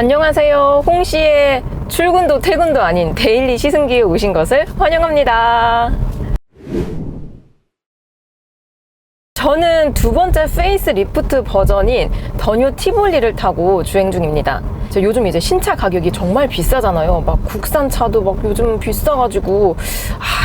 안녕하세요. 홍씨의 출근도 퇴근도 아닌 데일리 시승기에 오신 것을 환영합니다. 저는 두 번째 페이스 리프트 버전인 더뉴 티볼리를 타고 주행 중입니다. 요즘 이제 신차 가격이 정말 비싸잖아요. 막 국산 차도 막 요즘 비싸가지고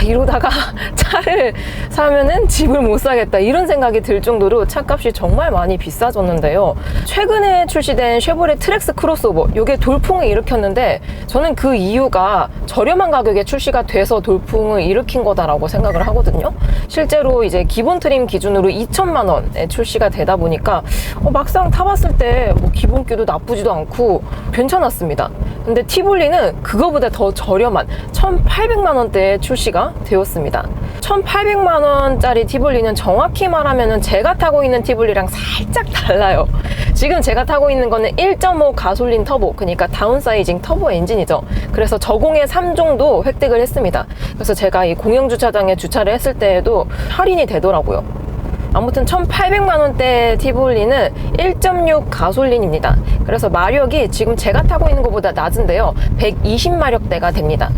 이러다가 차를 사면은 집을 못 사겠다 이런 생각이 들 정도로 차값이 정말 많이 비싸졌는데요. 최근에 출시된 쉐보레 트랙스 크로스오버, 이게 돌풍을 일으켰는데 저는 그 이유가 저렴한 가격에 출시가 돼서 돌풍을 일으킨 거다라고 생각을 하거든요. 실제로 이제 기본 트림 기준으로 2천만 원에 출시가 되다 보니까 막상 타봤을 때 뭐 기본기도 나쁘지도 않고 괜찮았습니다. 근데 티볼리는 그거보다 더 저렴한 1,800만 원대에 출시가 되었습니다. 1,800만 원짜리 티볼리는 정확히 말하면 제가 타고 있는 티볼리랑 살짝 달라요. 지금 제가 타고 있는 거는 1.5 가솔린 터보, 그러니까 다운사이징 터보 엔진이죠. 그래서 저공해 3종도 획득을 했습니다. 그래서 제가 이 공영주차장에 주차를 했을 때에도 할인이 되더라고요. 아무튼 1,800만 원대 티볼리는 1.6 가솔린입니다. 그래서 마력이 지금 제가 타고 있는 것보다 낮은데요. 120마력대가 됩니다.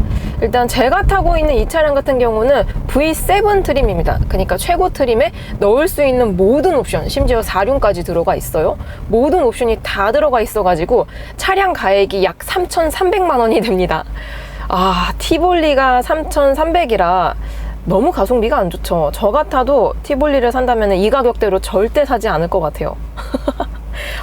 일단 제가 타고 있는 이 차량 같은 경우는 V7 트림입니다. 그러니까 최고 트림에 넣을 수 있는 모든 옵션, 심지어 4륜까지 들어가 있어요. 모든 옵션이 다 들어가 있어가지고 차량 가액이 약 3,300만 원이 됩니다. 티볼리가 3,300이라 너무 가성비가 안 좋죠. 저 같아도 티볼리를 산다면 이 가격대로 절대 사지 않을 것 같아요.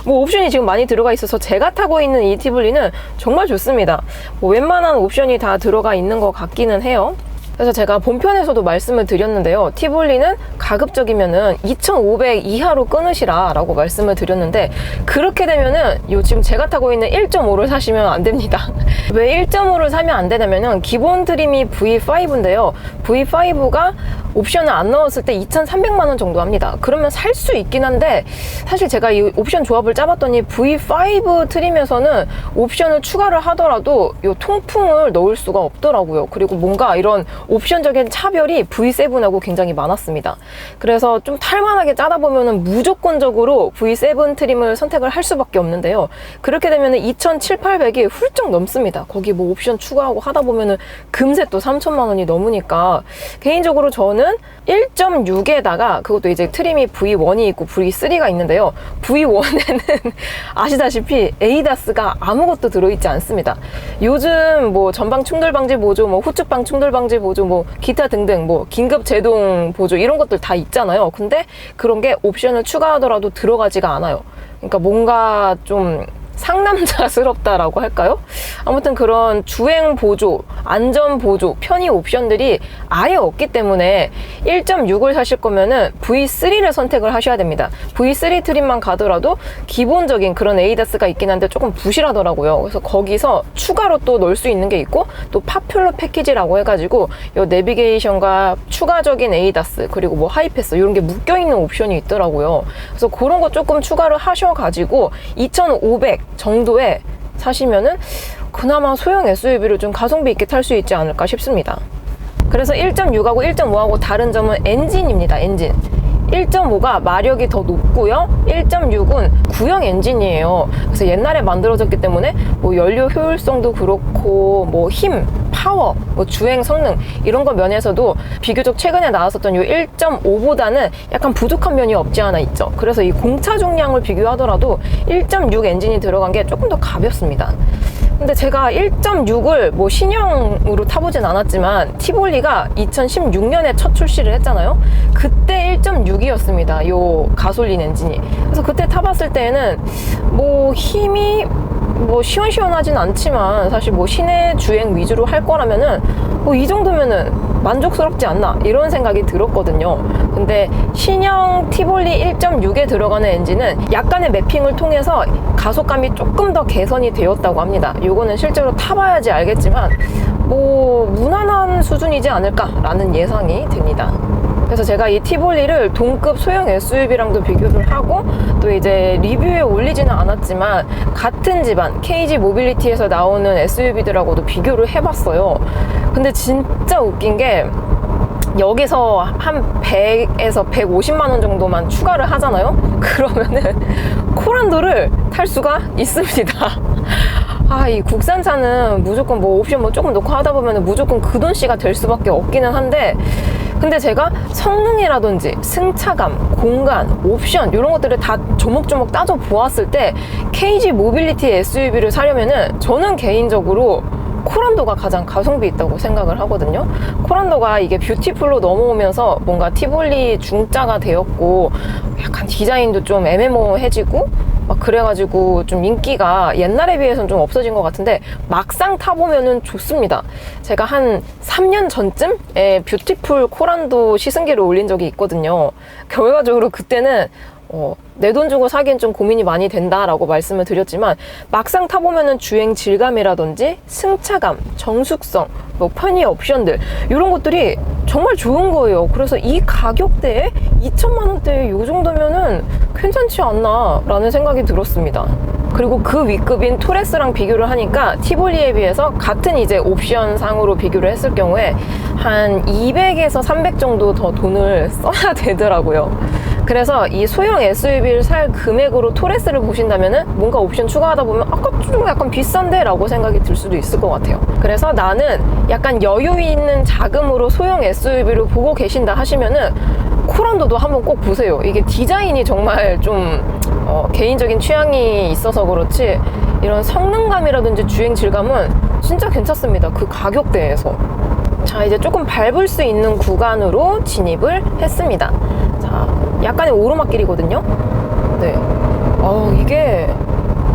뭐 옵션이 지금 많이 들어가 있어서 제가 타고 있는 이 티볼리는 정말 좋습니다. 웬만한 옵션이 다 들어가 있는 것 같기는 해요. 그래서 제가 본편에서도 말씀을 드렸는데요. 티볼리는 가급적이면은 2,500 이하로 끊으시라 라고 말씀을 드렸는데, 그렇게 되면은 지금 제가 타고 있는 1.5를 사시면 안 됩니다. 왜 1.5를 사면 안 되냐면은 기본 트림이 V5인데요. V5가 옵션을 안 넣었을 때 2,300만 원 정도 합니다. 그러면 살 수 있긴 한데, 사실 제가 이 옵션 조합을 짜봤더니 V5 트림에서는 옵션을 추가를 하더라도 이 통풍을 넣을 수가 없더라고요. 그리고 뭔가 이런 옵션적인 차별이 V7하고 굉장히 많았습니다. 그래서 좀 탈만하게 짜다 보면은 무조건적으로 V7 트림을 선택을 할 수밖에 없는데요. 그렇게 되면은 2,700~800이 훌쩍 넘습니다. 거기 뭐 옵션 추가하고 하다 보면은 금세 또 3천만 원이 넘으니까, 개인적으로 저는 1.6에다가 그것도 이제 트림이 V1이 있고 V3가 있는데요. V1에는 아시다시피 에이다스가 아무것도 들어있지 않습니다. 요즘 뭐 전방 충돌 방지 보조, 뭐 후측방 충돌 방지 보조, 뭐 기타 등등 뭐 긴급 제동 보조 이런 것들 다 있잖아요. 근데 그런 게 옵션을 추가하더라도 들어가지가 않아요. 그러니까 뭔가 좀 상남자스럽다라고 할까요? 아무튼 그런 주행 보조, 안전 보조, 편의 옵션들이 아예 없기 때문에 1.6을 사실 거면은 V3를 선택을 하셔야 됩니다. V3 트림만 가더라도 기본적인 그런 에이다스가 있긴 한데 조금 부실하더라고요. 그래서 거기서 추가로 또 넣을 수 있는 게 있고, 또 파퓰러 패키지라고 해가지고 요 내비게이션과 추가적인 에이다스, 그리고 뭐 하이패스 이런 게 묶여있는 옵션이 있더라고요. 그래서 그런 거 조금 추가를 하셔가지고 2,500 정도에 사시면은 그나마 소형 SUV를 좀 가성비 있게 탈 수 있지 않을까 싶습니다. 그래서 1.6하고 1.5하고 다른 점은 엔진입니다. 엔진. 1.5가 마력이 더 높고요. 1.6은 구형 엔진이에요. 그래서 옛날에 만들어졌기 때문에 뭐 연료 효율성도 그렇고 뭐 힘, 파워, 뭐 주행 성능 이런 거 면에서도 비교적 최근에 나왔었던 이 1.5보다는 약간 부족한 면이 없지 않아 있죠. 그래서 이 공차 중량을 비교하더라도 1.6 엔진이 들어간 게 조금 더 가볍습니다. 근데 제가 1.6을 뭐 신형으로 타보진 않았지만 티볼리가 2016년에 첫 출시를 했잖아요. 그때 1.6이었습니다. 요 가솔린 엔진이. 그래서 그때 타봤을 때는 뭐 힘이 뭐 시원시원하진 않지만 사실 뭐 시내 주행 위주로 할 거라면은 뭐 이 정도면은 만족스럽지 않나 이런 생각이 들었거든요. 근데 신형 티볼리 1.6에 들어가는 엔진은 약간의 매핑을 통해서 가속감이 조금 더 개선이 되었다고 합니다. 요거는 실제로 타봐야지 알겠지만 뭐 무난한 수준이지 않을까라는 예상이 됩니다. 그래서 제가 이 티볼리를 동급 소형 SUV랑도 비교를 하고, 또 이제 리뷰에 올리지는 않았지만 같은 집안 KG 모빌리티에서 나오는 SUV들하고도 비교를 해봤어요. 근데 진짜 웃긴 게 여기서 한 100에서 150만 원 정도만 추가를 하잖아요. 그러면은 코란도를 탈 수가 있습니다. 이 국산차는 무조건 뭐 옵션 뭐 조금 넣고 하다 보면 무조건 그 돈씨가 될 수밖에 없기는 한데, 근데 제가 성능이라든지 승차감, 공간, 옵션 이런 것들을 다 조목조목 따져 보았을 때 KG 모빌리티 SUV를 사려면은 저는 개인적으로 코란도가 가장 가성비 있다고 생각을 하거든요. 코란도가 이게 뷰티풀로 넘어오면서 뭔가 티볼리 중짜가 되었고 약간 디자인도 좀 애매모호해지고 막 그래가지고 좀 인기가 옛날에 비해서는 좀 없어진 것 같은데 막상 타보면은 좋습니다. 제가 한 3년 전쯤에 뷰티풀 코란도 시승기를 올린 적이 있거든요. 결과적으로 그때는 내 돈 주고 사기엔 좀 고민이 많이 된다라고 말씀을 드렸지만 막상 타보면은 주행 질감이라든지 승차감, 정숙성, 뭐 편의 옵션들 이런 것들이 정말 좋은 거예요. 그래서 이 가격대에 2천만 원대에 이 정도면은 괜찮지 않나 라는 생각이 들었습니다. 그리고 그 위급인 토레스랑 비교를 하니까 티볼리에 비해서 같은 이제 옵션 상으로 비교를 했을 경우에 한 200에서 300 정도 더 돈을 써야 되더라고요. 그래서 이 소형 SUV를 살 금액으로 토레스를 보신다면은 뭔가 옵션 추가하다 보면 아까 좀 약간 비싼데? 라고 생각이 들 수도 있을 것 같아요. 그래서 나는 약간 여유 있는 자금으로 소형 SUV를 보고 계신다 하시면은 코란도도 한번 꼭 보세요. 이게 디자인이 정말 좀 개인적인 취향이 있어서 그렇지 이런 성능감이라든지 주행 질감은 진짜 괜찮습니다. 그 가격대에서. 자, 이제 조금 밟을 수 있는 구간으로 진입을 했습니다. 자, 약간의 오르막길이거든요. 네. 이게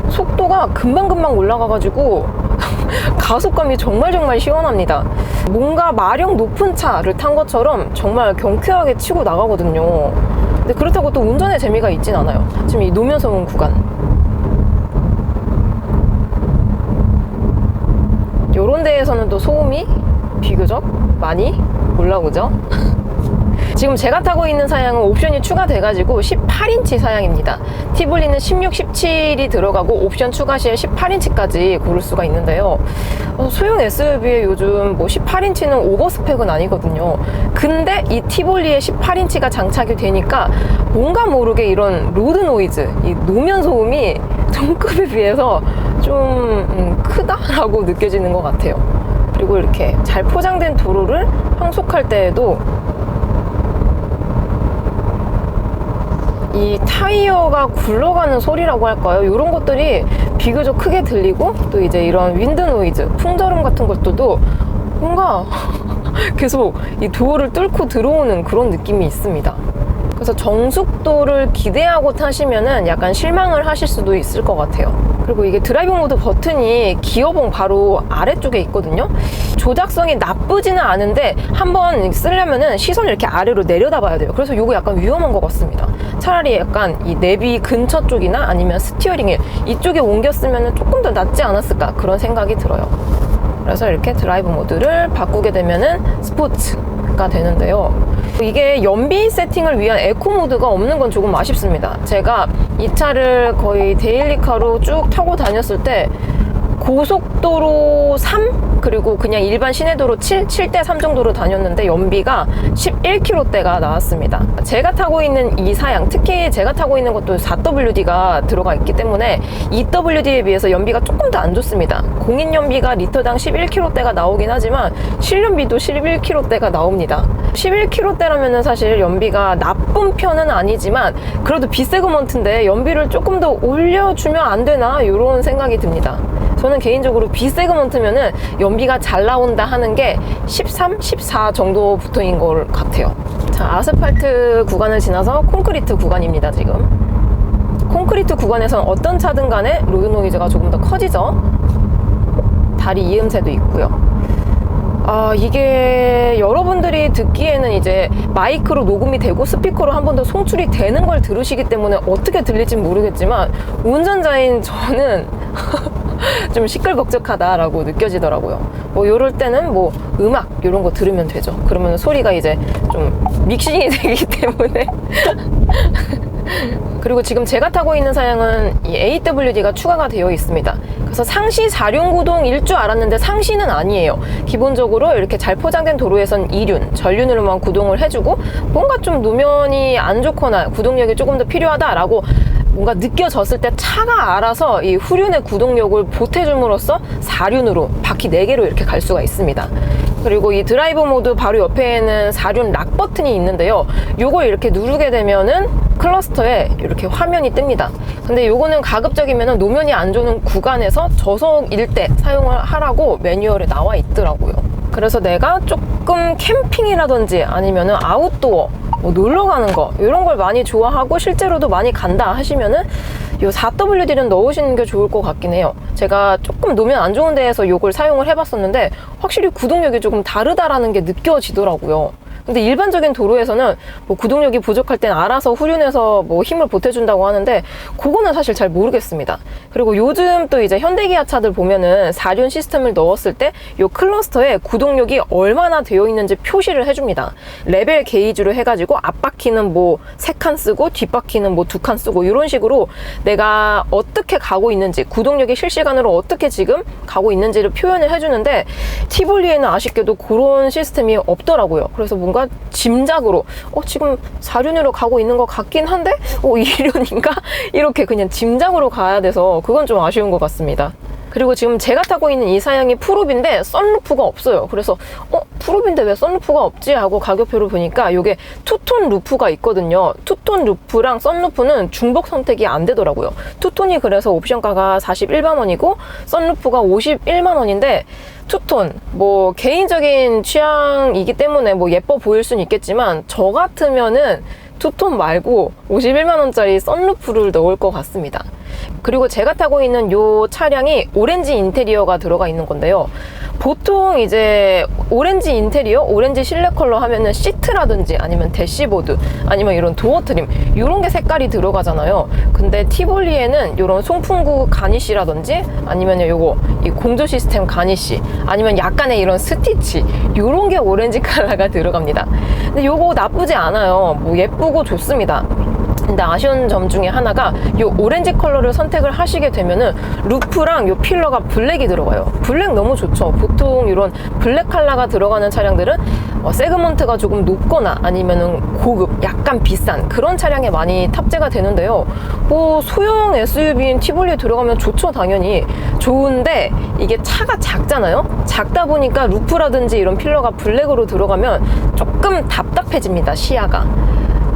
속도가 금방금방 올라가가지고 가속감이 정말 시원합니다. 뭔가 마력 높은 차를 탄 것처럼 정말 경쾌하게 치고 나가거든요. 근데 그렇다고 또 운전의 재미가 있진 않아요. 지금 이 노면소음 구간 요런 데에서는 또 소음이 비교적 많이 올라오죠. 지금 제가 타고 있는 사양은 옵션이 추가돼가지고 18인치 사양입니다. 티볼리는 16, 17이 들어가고 옵션 추가 시에 18인치까지 고를 수가 있는데요. 소형 SUV에 요즘 뭐 18인치는 오버스펙은 아니거든요. 근데 이 티볼리에 18인치가 장착이 되니까 뭔가 모르게 이런 로드 노이즈, 이 노면 소음이 동급에 비해서 좀 크다라고 느껴지는 것 같아요. 그리고 이렇게 잘 포장된 도로를 항속할 때에도 이 타이어가 굴러가는 소리라고 할까요? 이런 것들이 비교적 크게 들리고 또 이제 이런 윈드 노이즈, 풍절음 같은 것들도 뭔가 계속 이 도어를 뚫고 들어오는 그런 느낌이 있습니다. 그래서 정숙도를 기대하고 타시면은 약간 실망을 하실 수도 있을 것 같아요. 그리고 이게 드라이브 모드 버튼이 기어봉 바로 아래쪽에 있거든요. 조작성이 나쁘지는 않은데 한번 쓰려면은 시선을 이렇게 아래로 내려다 봐야 돼요. 그래서 이거 약간 위험한 것 같습니다. 차라리 약간 이 내비 근처 쪽이나 아니면 스티어링 이쪽에 옮겼으면 조금 더 낫지 않았을까 그런 생각이 들어요. 그래서 이렇게 드라이브 모드를 바꾸게 되면은 스포츠가 되는데요. 이게 연비 세팅을 위한 에코 모드가 없는 건 조금 아쉽습니다. 제가 이 차를 거의 데일리카로 쭉 타고 다녔을 때 고속도로 3 그리고 그냥 일반 시내도로 7대 3 정도로 다녔는데 연비가 11km대가 나왔습니다. 제가 타고 있는 이 사양, 특히 제가 타고 있는 것도 4WD가 들어가 있기 때문에 2WD에 비해서 연비가 조금 더 안 좋습니다. 공인 연비가 리터당 11km대가 나오긴 하지만 실연비도 11km대가 나옵니다. 11km대라면 사실 연비가 나쁜 편은 아니지만 그래도 비세그먼트인데 연비를 조금 더 올려주면 안 되나 이런 생각이 듭니다. 저는 개인적으로 B세그먼트면은 연비가 잘 나온다 하는 게 13, 14 정도부터인 것 같아요. 자, 아스팔트 구간을 지나서 콘크리트 구간입니다, 지금. 콘크리트 구간에서는 어떤 차든 간에 로드 노이즈가 조금 더 커지죠. 다리 이음새도 있고요. 이게 여러분들이 듣기에는 이제 마이크로 녹음이 되고 스피커로 한 번 더 송출이 되는 걸 들으시기 때문에 어떻게 들릴진 모르겠지만 운전자인 저는 좀 시끌벅적하다라고 느껴지더라고요. 뭐 이럴 때는 뭐 음악 이런 거 들으면 되죠. 그러면 소리가 이제 좀 믹싱이 되기 때문에 그리고 지금 제가 타고 있는 사양은 이 AWD가 추가가 되어 있습니다. 그래서 상시 4륜구동일 줄 알았는데 상시는 아니에요. 기본적으로 이렇게 잘 포장된 도로에선 2륜, 전륜으로만 구동을 해주고 뭔가 좀 노면이 안 좋거나 구동력이 조금 더 필요하다라고 뭔가 느껴졌을 때 차가 알아서 이 후륜의 구동력을 보태줌으로써 4륜으로 바퀴 4개로 이렇게 갈 수가 있습니다. 그리고 이 드라이브 모드 바로 옆에는 4륜 락 버튼이 있는데요. 요걸 이렇게 누르게 되면은 클러스터에 이렇게 화면이 뜹니다. 근데 요거는 가급적이면 노면이 안 좋은 구간에서 저속일 때 사용을 하라고 매뉴얼에 나와 있더라고요. 그래서 내가 조금 캠핑이라든지 아니면은 아웃도어 뭐 놀러 가는 거 이런 걸 많이 좋아하고 실제로도 많이 간다 하시면은 요 4WD는 넣으시는 게 좋을 것 같긴 해요. 제가 조금 노면 안 좋은 데에서 요걸 사용을 해봤었는데 확실히 구동력이 조금 다르다라는 게 느껴지더라고요. 근데 일반적인 도로에서는 뭐 구동력이 부족할 땐 알아서 후륜에서 뭐 힘을 보태준다고 하는데 그거는 사실 잘 모르겠습니다. 그리고 요즘 또 이제 현대기아 차들 보면은 4륜 시스템을 넣었을 때 요 클러스터에 구동력이 얼마나 되어 있는지 표시를 해줍니다. 레벨 게이지로 해가지고 앞바퀴는 뭐 3칸 쓰고 뒷바퀴는 뭐 2칸 쓰고 이런 식으로 내가 어떻게 가고 있는지 구동력이 실시간으로 어떻게 지금 가고 있는지를 표현을 해주는데 티볼리에는 아쉽게도 그런 시스템이 없더라고요. 그래서 뭔가 짐작으로 지금 4륜으로 가고 있는 것 같긴 한데 2륜인가? 이렇게 그냥 짐작으로 가야 돼서 그건 좀 아쉬운 것 같습니다. 그리고 지금 제가 타고 있는 이 사양이 푸르비인데 썬루프가 없어요. 그래서 푸르비인데 왜 썬루프가 없지? 하고 가격표를 보니까 이게 투톤 루프가 있거든요. 투톤 루프랑 썬루프는 중복 선택이 안 되더라고요. 투톤이 그래서 옵션가가 41만 원이고 썬루프가 51만 원인데 투톤 뭐 개인적인 취향이기 때문에 뭐 예뻐 보일 수는 있겠지만 저 같으면은 투톤 말고 51만 원짜리 썬루프를 넣을 것 같습니다. 그리고 제가 타고 있는 이 차량이 오렌지 인테리어가 들어가 있는 건데요. 보통 이제 오렌지 인테리어, 오렌지 실내 컬러 하면은 시트라든지 아니면 대시보드 아니면 이런 도어 트림 이런 게 색깔이 들어가잖아요. 근데 티볼리에는 이런 송풍구 가니쉬라든지 아니면 요거 이 공조 시스템 가니쉬 아니면 약간의 이런 스티치 이런 게 오렌지 컬러가 들어갑니다. 근데 요거 나쁘지 않아요. 뭐 예쁘고 좋습니다. 근데 아쉬운 점 중에 하나가 이 오렌지 컬러를 선택을 하시게 되면은 루프랑 이 필러가 블랙이 들어가요. 블랙 너무 좋죠. 보통 이런 블랙 컬러가 들어가는 차량들은 세그먼트가 조금 높거나 아니면은 고급, 약간 비싼 그런 차량에 많이 탑재가 되는데요. 뭐 소형 SUV인 티볼리에 들어가면 좋죠, 당연히. 좋은데 이게 차가 작잖아요. 작다 보니까 루프라든지 이런 필러가 블랙으로 들어가면 조금 답답해집니다, 시야가.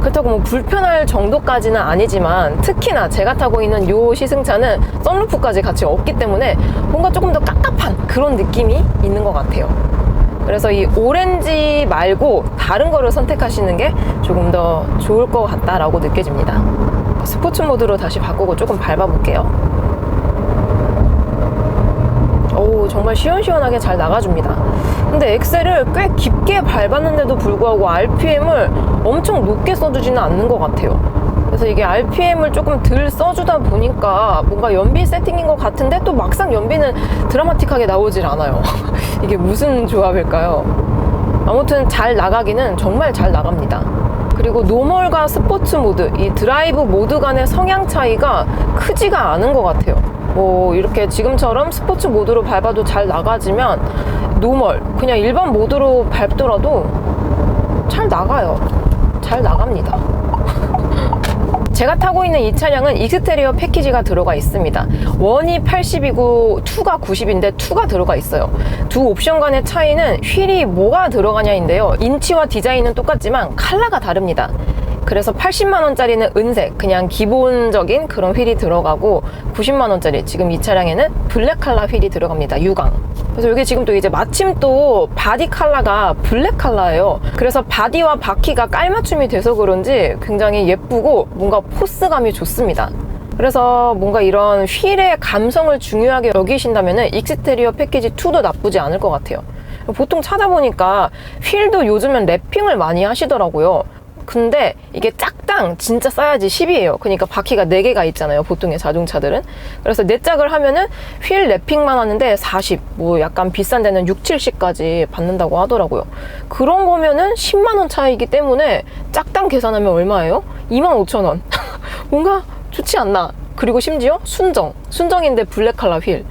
그렇다고 뭐 불편할 정도까지는 아니지만 특히나 제가 타고 있는 이 시승차는 썬루프까지 같이 없기 때문에 뭔가 조금 더 깝깝한 그런 느낌이 있는 것 같아요. 그래서 이 오렌지 말고 다른 거를 선택하시는 게 조금 더 좋을 것 같다라고 느껴집니다. 스포츠 모드로 다시 바꾸고 조금 밟아볼게요. 오, 정말 시원시원하게 잘 나가줍니다. 근데 엑셀을 꽤 깊게 밟았는데도 불구하고 RPM을 엄청 높게 써주지는 않는 것 같아요. 그래서 이게 RPM을 조금 덜 써주다 보니까 뭔가 연비 세팅인 것 같은데 또 막상 연비는 드라마틱하게 나오질 않아요. 이게 무슨 조합일까요? 아무튼 잘 나가기는 정말 잘 나갑니다. 그리고 노멀과 스포츠 모드, 이 드라이브 모드 간의 성향 차이가 크지가 않은 것 같아요. 뭐 이렇게 지금처럼 스포츠 모드로 밟아도 잘 나가지만 노멀, 그냥 일반 모드로 밟더라도 잘 나가요. 잘 나갑니다. 제가 타고 있는 이 차량은 익스테리어 패키지가 들어가 있습니다. 1이 80이고 2가 90인데 2가 들어가 있어요. 두 옵션 간의 차이는 휠이 뭐가 들어가냐인데요. 인치와 디자인은 똑같지만 컬러가 다릅니다. 그래서 80만원짜리는 은색, 그냥 기본적인 그런 휠이 들어가고 90만원짜리, 지금 이 차량에는 블랙 컬러 휠이 들어갑니다. 유광. 그래서 이게 지금 또 이제 마침 또 바디 컬러가 블랙 컬러예요. 그래서 바디와 바퀴가 깔맞춤이 돼서 그런지 굉장히 예쁘고 뭔가 포스감이 좋습니다. 그래서 뭔가 이런 휠의 감성을 중요하게 여기신다면 익스테리어 패키지 2도 나쁘지 않을 것 같아요. 보통 찾아보니까 휠도 요즘엔 랩핑을 많이 하시더라고요. 근데 이게 짝당 진짜 싸야지 10이에요. 그러니까 바퀴가 4개가 있잖아요, 보통의 자동차들은. 그래서 4짝을 하면은 휠 랩핑만 하는데 40, 뭐 약간 비싼 데는 6, 70까지 받는다고 하더라고요. 그런 거면은 10만원 차이기 때문에 짝당 계산하면 얼마예요? 25,000원. 뭔가 좋지 않나? 그리고 심지어 순정인데 블랙 컬러 휠.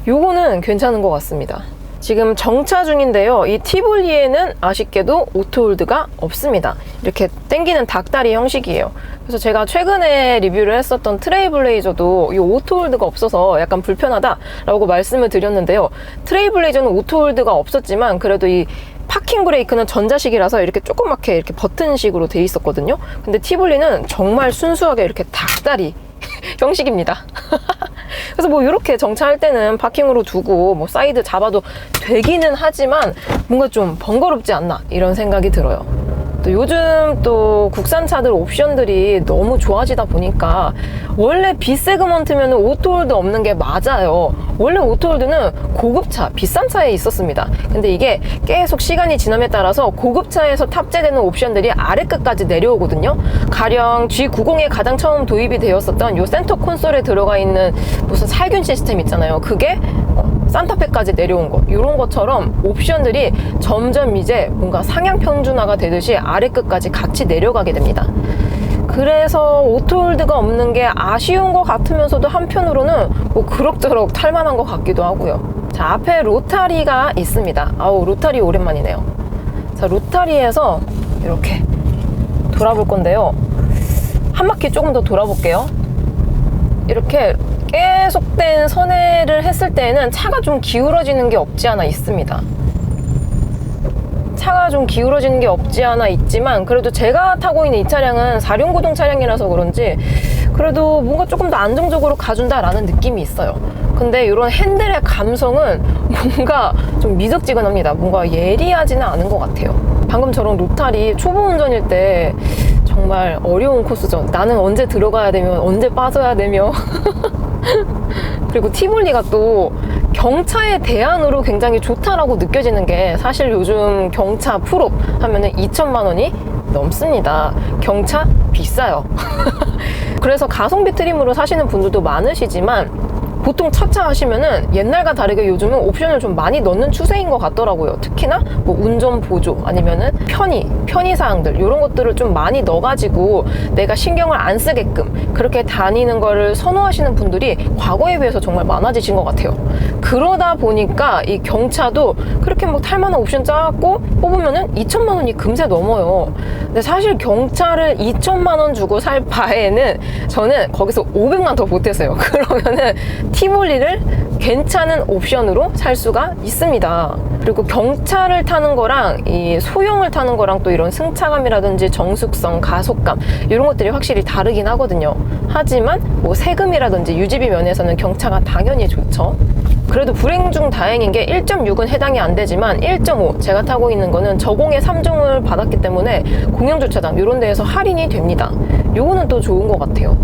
요거는 괜찮은 것 같습니다. 지금 정차 중인데요. 이 티볼리에는 아쉽게도 오토홀드가 없습니다. 이렇게 당기는 닭다리 형식이에요. 그래서 제가 최근에 리뷰를 했었던 트레일블레이저도 이 오토홀드가 없어서 약간 불편하다라고 말씀을 드렸는데요. 트레일블레이저는 오토홀드가 없었지만 그래도 이 파킹 브레이크는 전자식이라서 이렇게 조그맣게 이렇게 버튼식으로 돼 있었거든요. 근데 티볼리는 정말 순수하게 이렇게 닭다리 형식입니다. 그래서 뭐 이렇게 정차할 때는 파킹으로 두고 뭐 사이드 잡아도 되기는 하지만 뭔가 좀 번거롭지 않나 이런 생각이 들어요. 또 요즘 또 국산차들 옵션들이 너무 좋아지다 보니까 원래 B세그먼트면 오토홀드 없는 게 맞아요. 원래 오토홀드는 고급차, 비싼 차에 있었습니다. 근데 이게 계속 시간이 지남에 따라서 고급차에서 탑재되는 옵션들이 아래 끝까지 내려오거든요. 가령 G90에 가장 처음 도입이 되었었던 요 센터 콘솔에 들어가 있는 무슨 살균 시스템 있잖아요. 그게 산타페까지 내려온 거, 이런 것처럼 옵션들이 점점 이제 뭔가 상향 평준화가 되듯이 아래 끝까지 같이 내려가게 됩니다. 그래서 오토홀드가 없는 게 아쉬운 것 같으면서도 한편으로는 뭐 그럭저럭 탈만한 것 같기도 하고요. 자, 앞에 로타리가 있습니다. 아우, 로타리 오랜만이네요. 자, 로타리에서 이렇게 돌아볼 건데요. 한 바퀴 조금 더 돌아볼게요. 이렇게 계속된 선회를 했을 때에는 차가 좀 기울어지는 게 없지 않아 있습니다. 차가 좀 기울어지는 게 없지 않아 있지만 그래도 제가 타고 있는 이 차량은 4륜구동 차량이라서 그런지 그래도 뭔가 조금 더 안정적으로 가준다라는 느낌이 있어요. 근데 이런 핸들의 감성은 뭔가 좀 미적지근합니다. 뭔가 예리하지는 않은 것 같아요. 방금 저런 로타리 초보 운전일 때 정말 어려운 코스죠. 나는 언제 들어가야 되며 언제 빠져야 되며 그리고 티볼리가 또 경차의 대안으로 굉장히 좋다라고 느껴지는 게 사실 요즘 경차 풀업 하면은 2천만 원이 넘습니다. 경차 비싸요. 그래서 가성비 트림으로 사시는 분들도 많으시지만 보통 첫 차 하시면은 옛날과 다르게 요즘은 옵션을 좀 많이 넣는 추세인 것 같더라고요. 특히나 뭐 운전 보조 아니면은 편의사항들 이런 것들을 좀 많이 넣어가지고 내가 신경을 안 쓰게끔 그렇게 다니는 거를 선호하시는 분들이 과거에 비해서 정말 많아지신 것 같아요. 그러다 보니까 이 경차도 그렇게 뭐 탈만한 옵션 짜고 뽑으면은 2천만 원이 금세 넘어요. 근데 사실 경차를 2천만 원 주고 살 바에는 저는 거기서 500만 더 보탰어요. 그러면은 티볼리를 괜찮은 옵션으로 살 수가 있습니다. 그리고 경차를 타는 거랑 이 소형을 타는 거랑 또 이런 승차감이라든지 정숙성, 가속감 이런 것들이 확실히 다르긴 하거든요. 하지만 뭐 세금이라든지 유지비 면에서는 경차가 당연히 좋죠. 그래도 불행 중 다행인 게 1.6은 해당이 안 되지만 1.5 제가 타고 있는 거는 저공해 3종을 받았기 때문에 공영주차장 이런 데에서 할인이 됩니다. 요거는 또 좋은 것 같아요.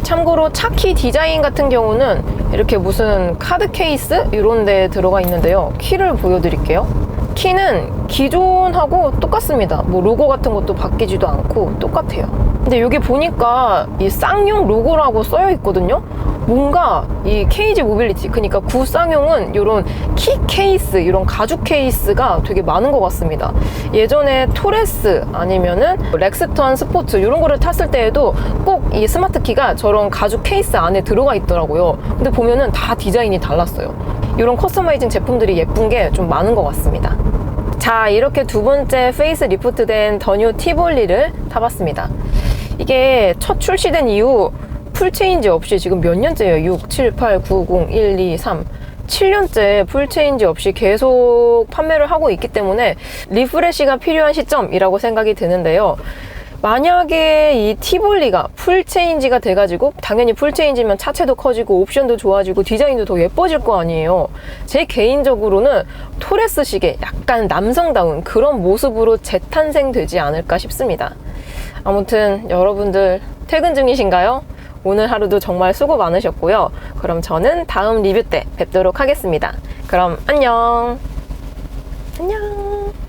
참고로 차키 디자인 같은 경우는 이렇게 무슨 카드 케이스 이런 데 들어가 있는데요. 키를 보여드릴게요. 키는 기존하고 똑같습니다. 뭐 로고 같은 것도 바뀌지도 않고 똑같아요. 근데 여기 보니까 이 쌍용 로고라고 써여 있거든요. 뭔가 이 KG 모빌리티, 그러니까 구쌍용은 이런 키 케이스, 이런 가죽 케이스가 되게 많은 것 같습니다. 예전에 토레스 아니면은 렉스턴 스포츠 이런 거를 탔을 때에도 꼭 이 스마트 키가 저런 가죽 케이스 안에 들어가 있더라고요. 근데 보면은 다 디자인이 달랐어요. 이런 커스터마이징 제품들이 예쁜 게 좀 많은 것 같습니다. 자, 이렇게 두 번째 페이스 리프트된 더 뉴 티볼리를 타봤습니다. 이게 첫 출시된 이후 풀체인지 없이 지금 몇 년째예요? 6, 7, 8, 9, 0, 1, 2, 3 7년째 풀체인지 없이 계속 판매를 하고 있기 때문에 리프레시가 필요한 시점이라고 생각이 드는데요. 만약에 이 티볼리가 풀체인지가 돼가지고 당연히 풀체인지면 차체도 커지고 옵션도 좋아지고 디자인도 더 예뻐질 거 아니에요. 제 개인적으로는 토레스식의 약간 남성다운 그런 모습으로 재탄생되지 않을까 싶습니다. 아무튼 여러분들 퇴근 중이신가요? 오늘 하루도 정말 수고 많으셨고요. 그럼 저는 다음 리뷰 때 뵙도록 하겠습니다. 그럼 안녕. 안녕.